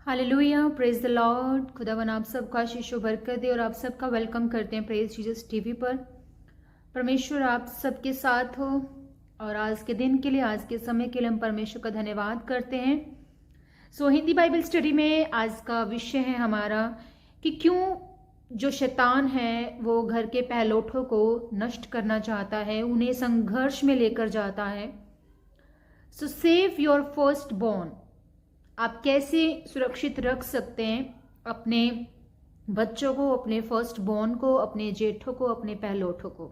Hallelujah, praise the Lord. खुदावन आप सबका आशीष व बरकत दे और आप सबका वेलकम करते हैं प्रेज जीसस टीवी पर। परमेश्वर आप सबके साथ हो और आज के दिन के लिए, आज के समय के लिए हम परमेश्वर का धन्यवाद करते हैं। हिंदी बाइबल स्टडी में आज का विषय है हमारा कि क्यों जो शैतान है वो घर के पहलोठों को नष्ट करना चाहता है, उन्हें संघर्ष में लेकर जाता है। Save your first born. आप कैसे सुरक्षित रख सकते हैं अपने बच्चों को, अपने फर्स्ट बॉर्न को, अपने जेठों को, अपने पहलोठों को।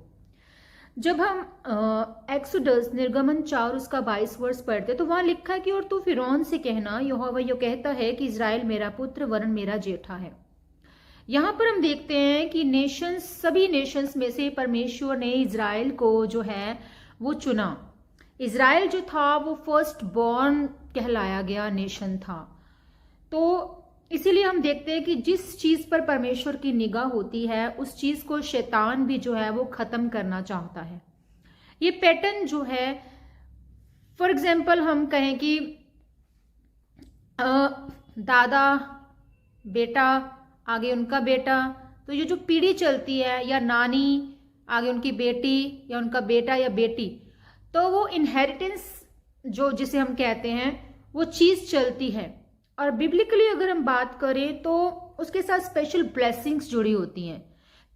जब हम एक्सोडस निर्गमन 4 उसका 22 वर्ष पढ़ते तो वहां लिखा है कि और तू फिरौन से कहना, यहोवा यो कहता है कि इज़राइल मेरा पुत्र वरन मेरा जेठा है। यहाँ पर हम देखते हैं कि नेशंस, सभी नेशंस में से परमेश्वर ने इज़राइल को जो है वो चुना। इज़राइल जो था वो फर्स्ट बॉर्न कहलाया गया नेशन था। तो इसीलिए हम देखते हैं कि जिस चीज पर परमेश्वर की निगाह होती है उस चीज को शैतान भी जो है वो खत्म करना चाहता है। ये पैटर्न जो है, फॉर एग्जाम्पल हम कहें कि दादा बेटा आगे उनका बेटा, तो ये जो पीढ़ी चलती है, या नानी आगे उनकी बेटी या उनका बेटा या बेटी, तो वो इनहेरिटेंस जो जिसे हम कहते हैं वो चीज चलती है। और बिब्लिकली अगर हम बात करें तो उसके साथ स्पेशल ब्लेसिंग्स जुड़ी होती हैं।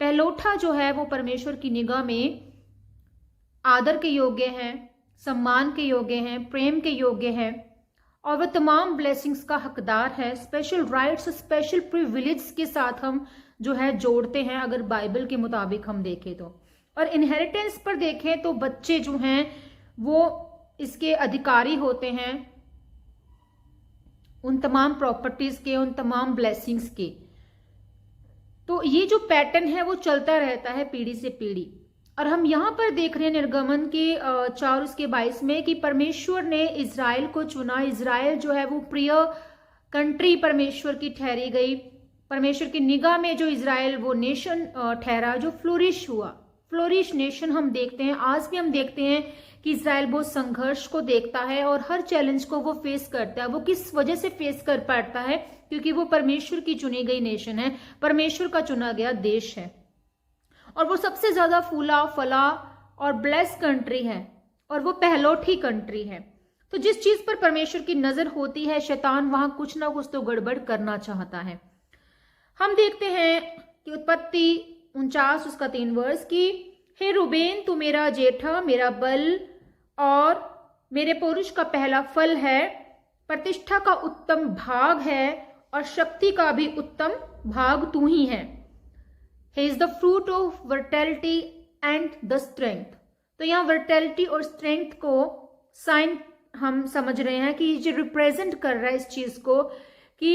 पहलोठा जो है वो परमेश्वर की निगाह में आदर के योग्य है, सम्मान के योग्य है, प्रेम के योग्य है और वह तमाम ब्लेसिंग्स का हकदार है। स्पेशल राइट्स, स्पेशल प्रिविलेज के साथ हम जो है जोड़ते हैं अगर बाइबल के मुताबिक हम देखें तो। और इनहेरिटेंस पर देखें तो बच्चे जो हैं वो इसके अधिकारी होते हैं, उन तमाम प्रॉपर्टीज के, उन तमाम ब्लेसिंग्स के। तो ये जो पैटर्न है वो चलता रहता है पीढ़ी से पीढ़ी। और हम यहां पर देख रहे हैं निर्गमन के 4 उसके 22 में कि परमेश्वर ने इज़राइल को चुना। इज़राइल जो है वो प्रिय कंट्री परमेश्वर की ठहरी गई। परमेश्वर की निगाह में जो इज़राइल वो नेशन ठहरा जो फ्लोरिश हुआ। फ्लोरिश नेशन हम देखते हैं, आज भी हम देखते हैं कि इज़राइल बहुत संघर्ष को देखता है और हर चैलेंज को वो फेस करता है। वो किस वजह से फेस कर पाता है? क्योंकि वो परमेश्वर की चुनी गई नेशन है, परमेश्वर का चुना गया देश है और वो सबसे ज्यादा फूला फला और ब्लेस कंट्री है और वो पहलोठी कंट्री है। तो जिस चीज पर परमेश्वर की नजर होती है, शैतान वहां कुछ ना कुछ तो गड़बड़ करना चाहता है। हम देखते हैं कि उत्पत्ति 49 उसका 3 वर्ष की, हे रूबेन तू मेरा जेठा, मेरा बल और मेरे पुरुष का पहला फल है, प्रतिष्ठा का उत्तम भाग है और शक्ति का भी उत्तम भाग तू ही है। He is the fruit of fertility and the strength। तो यहाँ वर्टैलिटी और स्ट्रेंथ को साइन हम समझ रहे हैं कि ये रिप्रेजेंट कर रहा है इस चीज को कि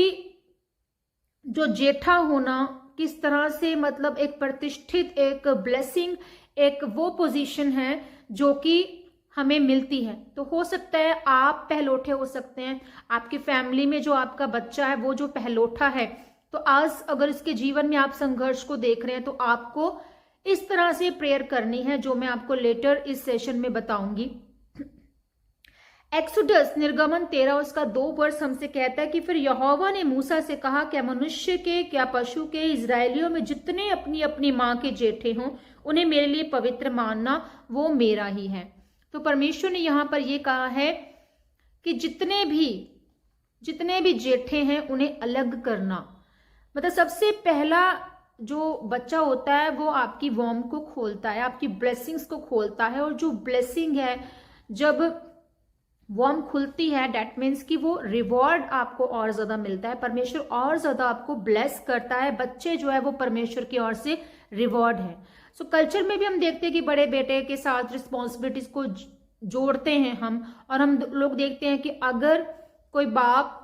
जो जेठा होना किस तरह से, मतलब एक प्रतिष्ठित, एक ब्लेसिंग, एक वो पोजीशन है जो कि हमें मिलती है। तो हो सकता है आप पहलोठे हो सकते हैं, आपकी फैमिली में जो आपका बच्चा है वो जो पहलोठा है, तो आज अगर इसके जीवन में आप संघर्ष को देख रहे हैं तो आपको इस तरह से प्रेयर करनी है जो मैं आपको लेटर इस सेशन में बताऊंगी। एक्सोडस निर्गमन 13 उसका 2 वर्ष हमसे कहता है कि फिर यहोवा ने मूसा से कहा, क्या मनुष्य के क्या पशु के इजरायलियों में जितने अपनी अपनी मां के जेठे हों उन्हें मेरे लिए पवित्र मानना, वो मेरा ही है। तो परमेश्वर ने यहाँ पर यह कहा है कि जितने भी जेठे हैं उन्हें अलग करना। मतलब सबसे पहला जो बच्चा होता है वो आपकी वॉर्म को खोलता है, आपकी ब्लेसिंग्स को खोलता है। और जो ब्लेसिंग है, जब वॉर्म खुलती है, डेट मीन्स कि वो रिवॉर्ड आपको और ज्यादा मिलता है, परमेश्वर और ज्यादा आपको ब्लेस करता है। बच्चे जो है वो परमेश्वर की ओर से रिवॉर्ड है। सो कल्चर में भी हम देखते हैं कि बड़े बेटे के साथ रिस्पॉन्सिबिलिटीज को जोड़ते हैं हम, और हम लोग देखते हैं कि अगर कोई बाप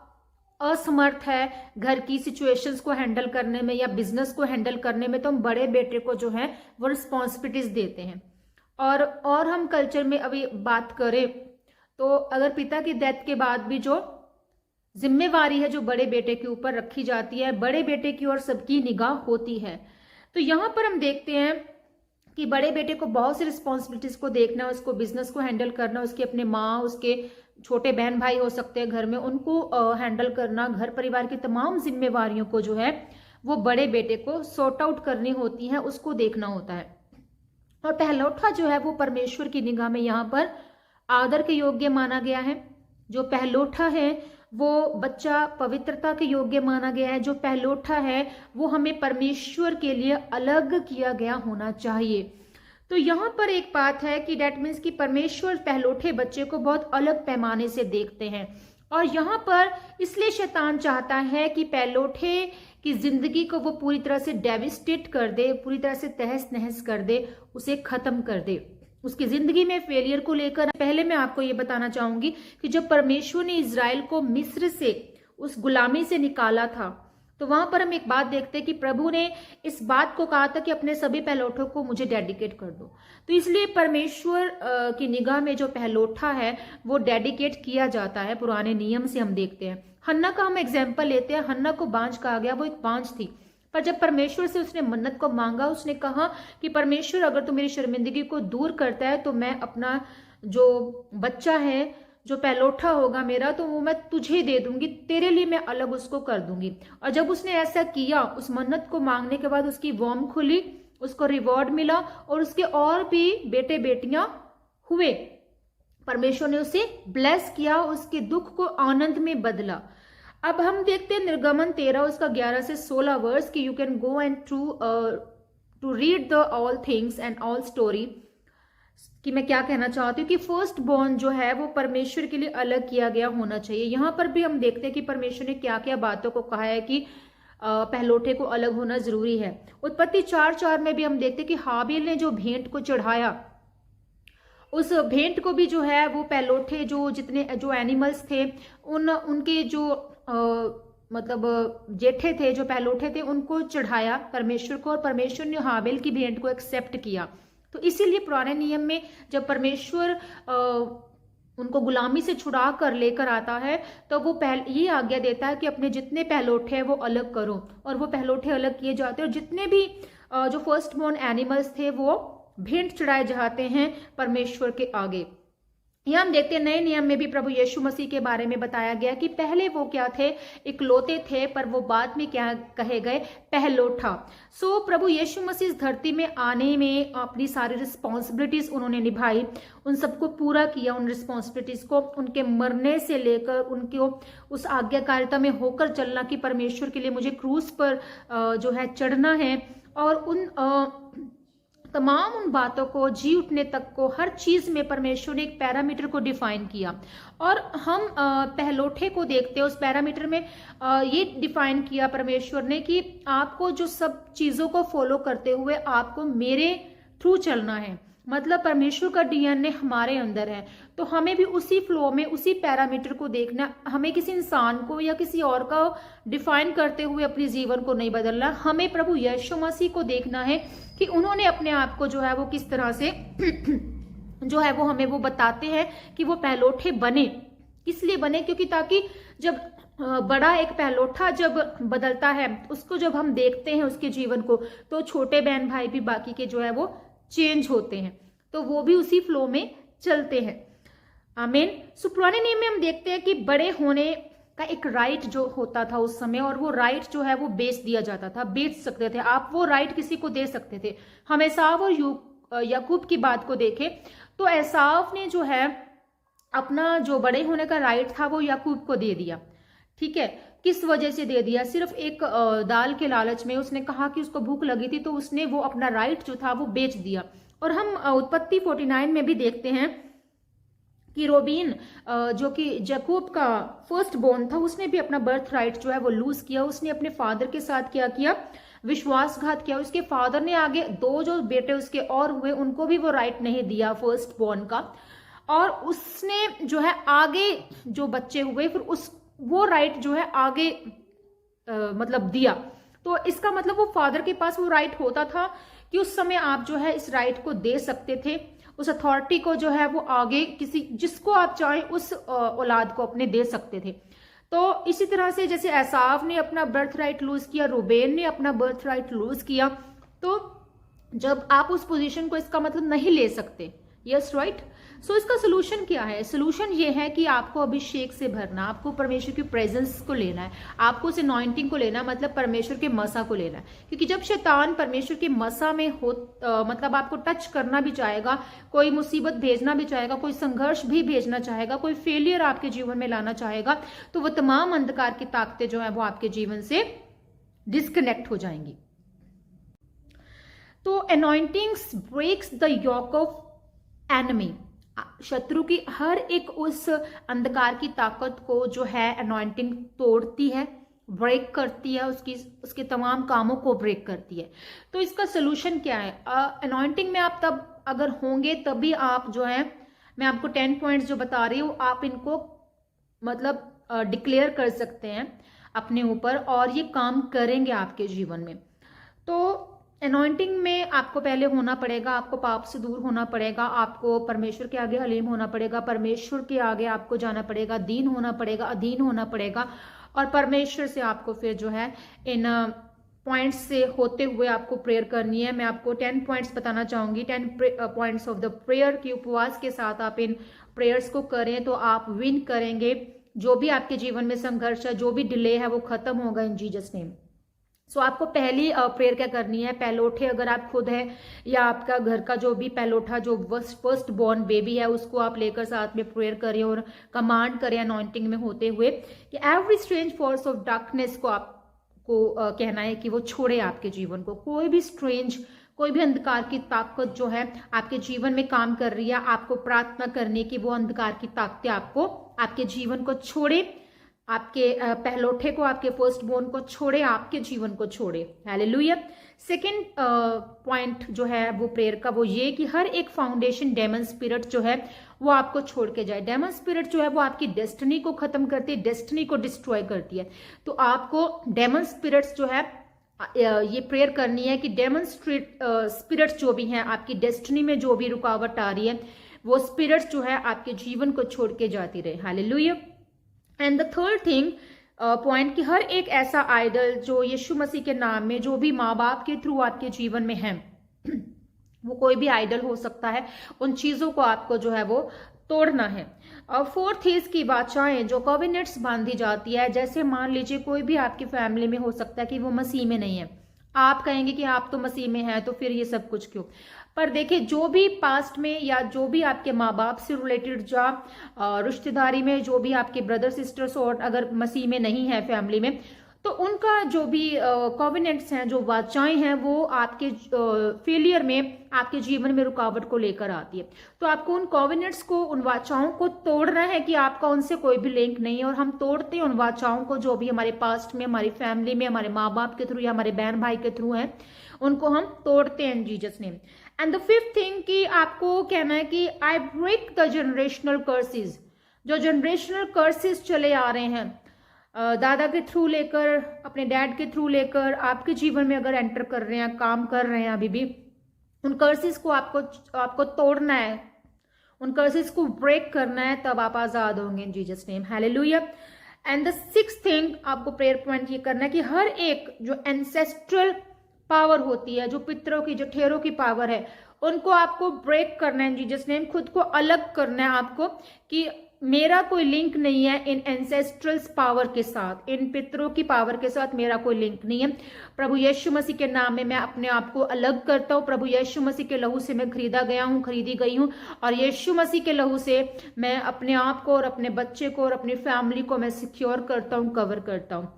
असमर्थ है घर की सिचुएशंस को हैंडल करने में या बिजनेस को हैंडल करने में, तो हम बड़े बेटे को जो है वो रिस्पॉन्सिबिलिटीज देते हैं। और हम कल्चर में अभी बात करें तो अगर पिता की डेथ के बाद भी जो जिम्मेवारी है जो बड़े बेटे के ऊपर रखी जाती है, बड़े बेटे की ओर सबकी निगाह होती है। तो यहाँ पर हम देखते हैं कि बड़े बेटे को बहुत सी रिस्पॉन्सिबिलिटीज को देखना, उसको बिजनेस को हैंडल करना, उसके अपने माँ, उसके छोटे बहन भाई हो सकते हैं घर में, उनको हैंडल करना, घर परिवार की तमाम जिम्मेवारियों को जो है वो बड़े बेटे को सॉर्ट आउट करनी होती है, उसको देखना होता है। और पहलौठा जो है वो परमेश्वर की निगाह में यहाँ पर आदर के योग्य माना गया है। जो पहलौठा है वो बच्चा पवित्रता के योग्य माना गया है। जो पहलौठा है वो हमें परमेश्वर के लिए अलग किया गया होना चाहिए। तो यहाँ पर एक बात है कि डेट मीन्स कि परमेश्वर पहलौठे बच्चे को बहुत अलग पैमाने से देखते हैं। और यहाँ पर इसलिए शैतान चाहता है कि पहलौठे की जिंदगी को वो पूरी तरह से डेविस्टेट कर दे, पूरी तरह से तहस नहस कर दे, उसे खत्म कर दे, उसकी जिंदगी में फेलियर को लेकर। पहले मैं आपको ये बताना चाहूंगी कि जब परमेश्वर ने इजराइल को मिस्र से उस गुलामी से निकाला था, तो वहां पर हम एक बात देखते हैं कि प्रभु ने इस बात को कहा था कि अपने सभी पहलौठों को मुझे डेडिकेट कर दो। तो इसलिए परमेश्वर की निगाह में जो पहलौठा है वो डेडिकेट किया जाता है। पुराने नियम से हम देखते हैं। हन्ना का हम एग्जाम्पल लेते हैं। हन्ना को बांझ कहा गया, वो एक बांझ थी, पर जब परमेश्वर से उसने मन्नत को मांगा, उसने कहा कि परमेश्वर अगर तू मेरी शर्मिंदगी को दूर करता है तो मैं अपना जो बच्चा है, जो पहलौठा होगा मेरा, तो वो मैं तुझे दे दूंगी, तेरे लिए मैं अलग उसको कर दूंगी। और जब उसने ऐसा किया, उस मन्नत को मांगने के बाद उसकी वॉर्म खुली, उसको रिवॉर्ड मिला और उसके और भी बेटे बेटियां हुए। परमेश्वर ने उसे ब्लेस किया, उसके दुख को आनंद में बदला। अब हम देखते हैं निर्गमन 13 उसका 11 से 16 वर्स कि you can go and to read the all things and all story, कि मैं क्या कहना चाहती हूँ कि फर्स्ट बॉर्न जो है वो परमेश्वर के लिए अलग किया गया होना चाहिए। यहाँ पर भी हम देखते हैं कि परमेश्वर ने क्या क्या बातों को कहा है कि पहलौठे को अलग होना जरूरी है। उत्पत्ति 4:4 में भी हम देखते हैं कि हाबिल ने जो भेंट को चढ़ाया, उस भेंट को भी जो है वो पहलौठे जो एनिमल्स थे उनके जो मतलब जेठे थे, जो पहलौठे थे, उनको चढ़ाया परमेश्वर को, और परमेश्वर ने हाबिल की भेंट को एक्सेप्ट किया। तो इसीलिए पुराने नियम में जब परमेश्वर उनको गुलामी से छुड़ा कर लेकर आता है तो वो ये आज्ञा देता है कि अपने जितने पहलौठे हैं वो अलग करो, और वो पहलौठे अलग किए जाते हैं। और जितने भी जो फर्स्ट बॉर्न एनिमल्स थे वो भेंट चढ़ाए जाते हैं परमेश्वर के आगे। यह हम देखते हैं नए नियम में भी प्रभु यीशु मसीह के बारे में बताया गया कि पहले वो क्या थे, इकलौते थे, पर वो बाद में क्या कहे गए, पहलौठा। सो प्रभु यीशु मसीह इस धरती में आने में अपनी सारी रिस्पॉन्सिबिलिटीज उन्होंने निभाई, उन सबको पूरा किया, उन रिस्पॉन्सिबिलिटीज को, उनके मरने से लेकर उनको उस आज्ञाकारिता में होकर चलना कि परमेश्वर के लिए मुझे क्रूस पर जो है चढ़ना है, और उन तमाम उन बातों को, जी उठने तक को, हर चीज में परमेश्वर ने एक पैरामीटर को डिफाइन किया। और हम पहलौठे को देखते हैं, उस पैरामीटर में ये डिफाइन किया परमेश्वर ने कि आपको जो सब चीजों को फॉलो करते हुए आपको मेरे थ्रू चलना है। मतलब परमेश्वर का डीएनए हमारे अंदर है, तो हमें भी उसी फ्लो में, उसी पैरामीटर को देखना। हमें किसी इंसान को या किसी और का डिफाइन करते हुए अपने जीवन को नहीं बदलना। हमें प्रभु यीशु मसीह को देखना है कि उन्होंने अपने आप को जो है वो किस तरह से जो है वो हमें वो बताते हैं कि वो पहलौठे बने। किस लिए बने? क्योंकि ताकि जब बड़ा एक पहलौठा जब बदलता है, उसको जब हम देखते हैं उसके जीवन को, तो छोटे बहन भाई भी बाकी के जो है वो चेंज होते हैं, तो वो भी उसी फ्लो में चलते हैं। आमीन। सो पुराने नियम में हम देखते हैं कि बड़े होने का एक राइट जो होता था उस समय, और वो राइट जो है वो बेच दिया जाता था, बेच सकते थे आप, वो राइट किसी को दे सकते थे। हम एसाव और याकूब की बात को देखें तो एसाव ने जो है अपना जो बड़े होने का राइट था वो याकूब को दे दिया। ठीक है, किस वजह से दे दिया? सिर्फ एक दाल के लालच में। उसने कहा कि उसको भूख लगी थी, तो उसने वो अपना राइट जो था वो बेच दिया। और हम उत्पत्ति 49 में भी देखते हैं कि रोबीन जो कि याकूब का फर्स्ट बोर्न था, उसने भी अपना बर्थ राइट जो है वो लूज किया। उसने अपने फादर के साथ क्या किया? विश्वासघात किया। उसके फादर ने आगे दो जो बेटे उसके और हुए उनको भी वो राइट नहीं दिया फर्स्ट बोर्न का, और उसने जो है आगे जो बच्चे हुए फिर वो राइट जो है आगे मतलब दिया। तो इसका मतलब वो फादर के पास वो राइट होता था कि उस समय आप जो है इस राइट को दे सकते थे, उस अथॉरिटी को जो है वो आगे किसी जिसको आप चाहें उस औलाद को अपने दे सकते थे। तो इसी तरह से जैसे एसाव ने अपना बर्थ राइट लूज किया, रूबेन ने अपना बर्थ राइट लूज किया, तो जब आप उस पोजीशन को, इसका मतलब नहीं ले सकते। Yes right. सो इसका सोल्यूशन क्या है? सोल्यूशन ये है कि आपको अभिषेक से भरना, आपको परमेश्वर की प्रेजेंस को लेना है, आपको उस अनॉइंटिंग को लेना, मतलब परमेश्वर के मसा को लेना है। क्योंकि जब शैतान परमेश्वर के मसा में हो मतलब आपको टच करना भी चाहेगा, कोई मुसीबत भेजना भी चाहेगा, कोई संघर्ष भी भेजना चाहेगा, कोई फेलियर आपके जीवन में लाना चाहेगा, तो वो तमाम अंधकार की ताकतें जो है वो आपके जीवन से डिस्कनेक्ट हो जाएंगी। तो anointings breaks the yoke of enemy, शत्रु की हर एक उस अंधकार की ताकत को जो है अनॉइंटिंग तोड़ती है, ब्रेक करती है, उसके तमाम कामों को ब्रेक करती है। तो इसका सोल्यूशन क्या है? अनॉइंटिंग में आप तब अगर होंगे तभी आप जो है, मैं आपको 10 पॉइंट्स जो बता रही हूँ, आप इनको मतलब डिक्लेयर कर सकते हैं अपने ऊपर और ये काम करेंगे आपके जीवन में। तो अनॉइंटिंग में आपको पहले होना पड़ेगा, आपको पाप से दूर होना पड़ेगा, आपको परमेश्वर के आगे हलीम होना पड़ेगा, परमेश्वर के आगे आपको जाना पड़ेगा, दीन होना पड़ेगा, अधीन होना पड़ेगा, और परमेश्वर से आपको फिर जो है इन पॉइंट्स से होते हुए आपको प्रेयर करनी है। मैं आपको 10 पॉइंट्स बताना चाहूंगी, 10 पॉइंट्स ऑफ द प्रेयर की उपवास के साथ आप इन प्रेयर्स को करें तो आप विन करेंगे। जो भी आपके जीवन में संघर्ष है, जो भी डिले है, वो खत्म होगा इन जीसस नेम। सो आपको पहली प्रेयर क्या करनी है? पहलोठे अगर आप खुद है या आपका घर का जो भी पहलोठा जो फर्स्ट बॉर्न बेबी है उसको आप लेकर साथ में प्रेयर करें और कमांड करें अनॉइंटिंग में होते हुए कि every strange force of darkness को आपको कहना है कि वो छोड़े आपके जीवन को। कोई भी स्ट्रेंज, कोई भी अंधकार की ताकत जो है आपके जीवन में काम कर रही है, आपको प्रार्थना करने की वो अंधकार की ताकतें आपको आपके जीवन को छोड़े, आपके पहलोठे को, आपके फर्स्ट बोर्न को छोड़े, आपके जीवन को छोड़े। हालेलुया। सेकंड पॉइंट जो है वो प्रेयर का वो ये कि हर एक फाउंडेशन डेमन स्पिरिट जो है वो आपको छोड़ के जाए। डेमन स्पिरिट जो है वो आपकी डेस्टिनी को खत्म करती है, डेस्टिनी को डिस्ट्रॉय करती है। तो आपको डेमन स्पिरिट्स जो है ये प्रेयर करनी है कि डेमन स्पिरिट्स जो भी हैं आपकी डेस्टिनी में जो भी रुकावट आ रही है वो स्पिरिट्स जो है आपके जीवन को छोड़ के जाती रहे। Hallelujah. And the third thing point कि हर एक ऐसा आइडल जो यीशु मसीह के नाम में जो भी माँ बाप के थ्रू आपके जीवन में है, वो कोई भी आइडल हो सकता है, उन चीजों को आपको जो है वो तोड़ना है। और फोर्थ इज की वाचाएं जो कॉवेनेंट्स बांधी जाती है, जैसे मान लीजिए कोई भी आपकी फैमिली में हो सकता है कि वो मसीह में नहीं है, आप कहेंगे कि आप तो मसीह में हैं तो फिर ये सब कुछ क्यों। पर देखिए जो भी पास्ट में या जो भी आपके माँ बाप से रिलेटेड या रिश्तेदारी में जो भी आपके ब्रदर सिस्टर्स और अगर मसीह में नहीं है फैमिली में, तो उनका जो भी कॉवेनेंट्स हैं, जो वाचाएं हैं, वो आपके फेलियर में, आपके जीवन में रुकावट को लेकर आती है। तो आपको उन कॉवेनेंट्स को, उन वाचाओं को तोड़ना है कि आपका उनसे कोई भी लिंक नहीं है। और हम तोड़ते हैं उन वाचाओं को जो भी हमारे पास्ट में, हमारी फैमिली में, हमारे माँ बाप के थ्रू या हमारे बहन भाई के थ्रू हैं, उनको हम तोड़ते हैं in Jesus name. And the fifth thing कि आपको कहना है कि I break the generational curses, जो जनरेशनल कर्सेस चले आ रहे हैं दादा के थ्रू लेकर, अपने डैड के थ्रू लेकर आपके जीवन में अगर एंटर कर रहे हैं, काम कर रहे हैं अभी भी, उन कर्सेस को आपको तोड़ना है, उन कर्सेस को ब्रेक करना है, तब आप आजाद होंगे इन Jesus name. Hallelujah. And the sixth thing आपको प्रेयर पॉइंट ये करना है कि हर एक जो एंसेस्ट्रल पावर होती है, जो पितरों की, जो ठेरों की पावर है, उनको आपको ब्रेक करना है इन जीसस नेम। खुद को अलग करना है आपको कि मेरा कोई लिंक नहीं है इन एंसेस्ट्रल्स पावर के साथ, इन पितरों की पावर के साथ मेरा कोई लिंक नहीं है। प्रभु यीशु मसीह के नाम में मैं अपने आप को अलग करता हूँ। प्रभु यीशु मसीह के लहू से मैं खरीदा गया हूँ, खरीदी गई हूँ, और यीशु मसीह के लहू से मैं अपने आप को और अपने बच्चे को और अपनी फैमिली को मैं सिक्योर करता हूँ, कवर करता हूँ।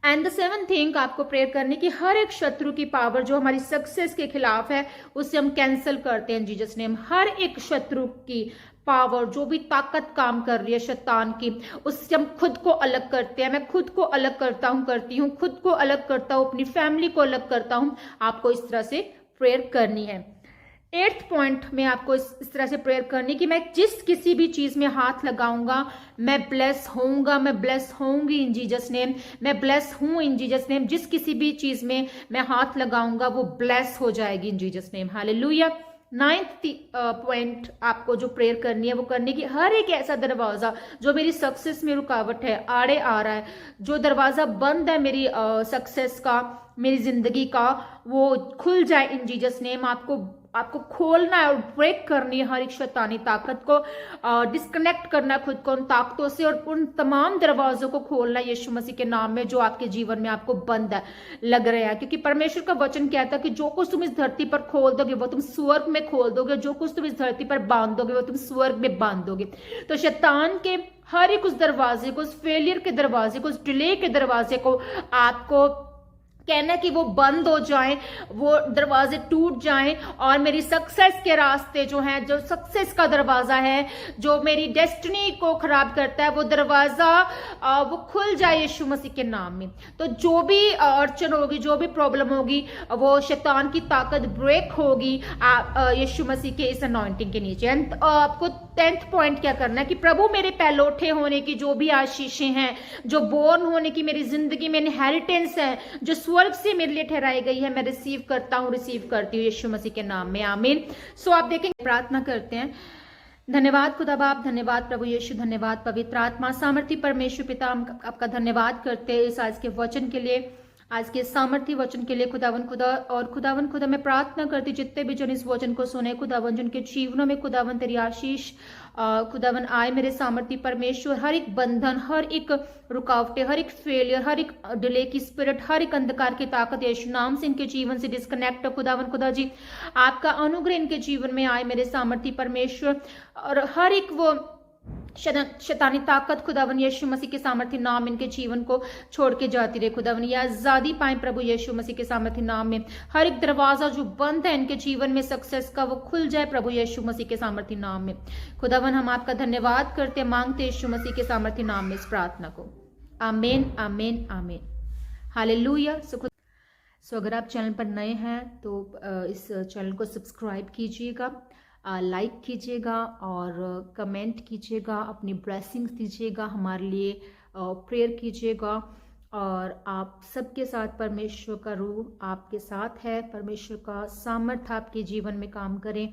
एंड द सेवन थिंग आपको प्रेयर करने की हर एक शत्रु की पावर जो हमारी सक्सेस के खिलाफ है उससे हम कैंसिल करते हैं जीसस नेम। हर एक शत्रु की पावर, जो भी ताकत काम कर रही है शैतान की, उससे हम खुद को अलग करते हैं। मैं खुद को अलग करता हूं, करती हूँ, खुद को अलग करता हूँ, अपनी फैमिली को अलग करता हूँ। आपको इस तरह से प्रेयर करनी है। 8th पॉइंट में आपको इस तरह से प्रेयर करनी कि मैं जिस किसी भी चीज में हाथ लगाऊंगा मैं ब्लेस होऊंगा, मैं ब्लेस होऊंगी इन जीसस नेम, मैं ब्लेस हूं इन जीसस नेम। जिस किसी भी चीज में मैं हाथ लगाऊंगा वो ब्लेस हो जाएगी इन Jesus name. Hallelujah. 9th point आपको जो प्रेयर करनी है वो करनी कि हर एक ऐसा दरवाजा जो मेरी सक्सेस में रुकावट है, आड़े आ रहा है, जो दरवाजा बंद है मेरी सक्सेस का, मेरी जिंदगी का, वो खुल जाए इन जीसस नेम। आपको आपको खोलना है और ब्रेक करनी है हर एक शैतानी ताकत को, डिस्कनेक्ट करना है खुद को उन ताकतों से और उन तमाम दरवाजों को खोलना है यीशु मसीह के नाम में जो आपके जीवन में आपको बंद है लग रहा है। क्योंकि परमेश्वर का वचन कहता है कि जो कुछ तुम इस धरती पर खोल दोगे वो तुम स्वर्ग में खोल दोगे, जो कुछ तुम इस धरती पर बांध दोगे वो तुम स्वर्ग में बांध दोगे। तो शैतान के हर एक उस दरवाजे को, उस फेलियर के दरवाजे को, उस डिले के दरवाजे को आपको कहना है कि वो बंद हो जाएं, वो दरवाजे टूट जाएं और मेरी सक्सेस के रास्ते जो हैं, जो सक्सेस का दरवाजा है, जो मेरी डेस्टिनी को खराब करता है, वो दरवाजा वो खुल जाए यीशु मसीह के नाम में। तो जो भी अड़चन होगी, जो भी प्रॉब्लम होगी, वो शैतान की ताकत ब्रेक होगी यीशु मसीह के इस अनॉइंटिंग के नीचे। आपको 10th पॉइंट क्या करना है कि प्रभु मेरे पहलौठे होने की जो भी आशीषें हैं, जो बोर्न होने की मेरी जिंदगी में इनहेरिटेंस है, जो स्वर्ग से मेरे लिए ठहराई गई है, मैं रिसीव करता हूं, रिसीव करती हूँ यीशु मसीह के नाम में, आमीन। सो आप देखेंगे, प्रार्थना करते हैं। धन्यवाद खुदा बाप, धन्यवाद प्रभु यीशु, धन्यवाद पवित्र आत्मा, सामर्थी परमेश्वर पिता, हम आपका धन्यवाद करते हैं इस आज के वचन के लिए, आज के सामर्थ्य वचन के लिए खुदावन खुदा। और खुदावन खुदा मैं प्रार्थना करती जितने भी जन इस वचन को सुने खुदावन, जिनके जीवनों में खुदावन तेरी आशीष खुदावन आए मेरे सामर्थ्य परमेश्वर। हर एक बंधन, हर एक रुकावटें, हर एक फेलियर, हर एक डिले की स्पिरिट, हर एक अंधकार की ताकत यीशु नाम से इनके जीवन से डिस्कनेक्ट खुदावन खुदा जी। आपका अनुग्रह इनके जीवन में आए मेरे सामर्थ्य परमेश्वर। और हर एक वो शैतानी ताकत खुदावन यीशु मसीह के सामर्थ्य नाम इनके जीवन को छोड़ के जाती रहे खुदावन, या आजादी पाए प्रभु यीशु मसीह के सामर्थ्य नाम में। हर एक दरवाजा जो बंद है इनके जीवन में सक्सेस का, वो खुल जाए प्रभु यीशु मसीह के सामर्थ्य नाम में। खुदावन हम आपका धन्यवाद करते, मांगते यीशु मसीह के सामर्थ्य नाम में इस प्रार्थना को, आमीन आमीन आमीन, हालेलुया। सो अगर आप चैनल पर नए हैं तो इस चैनल को सब्सक्राइब कीजिएगा, लाइक कीजिएगा और कमेंट कीजिएगा, अपनी ब्लेसिंग्स दीजिएगा, हमारे लिए प्रेयर कीजिएगा। और आप सबके साथ परमेश्वर का रूह आपके साथ है, परमेश्वर का सामर्थ्य आपके जीवन में काम करें।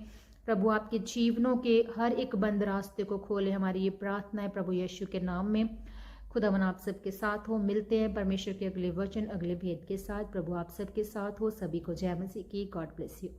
प्रभु आपके जीवनों के हर एक बंद रास्ते को खोले, हमारी ये प्रार्थना है प्रभु यीशु के नाम में। खुदावन आप सबके साथ हो। मिलते हैं परमेश्वर के अगले वचन, अगले भेद के साथ। प्रभु आप सबके साथ हो। सभी को जय मसीह की। God bless you.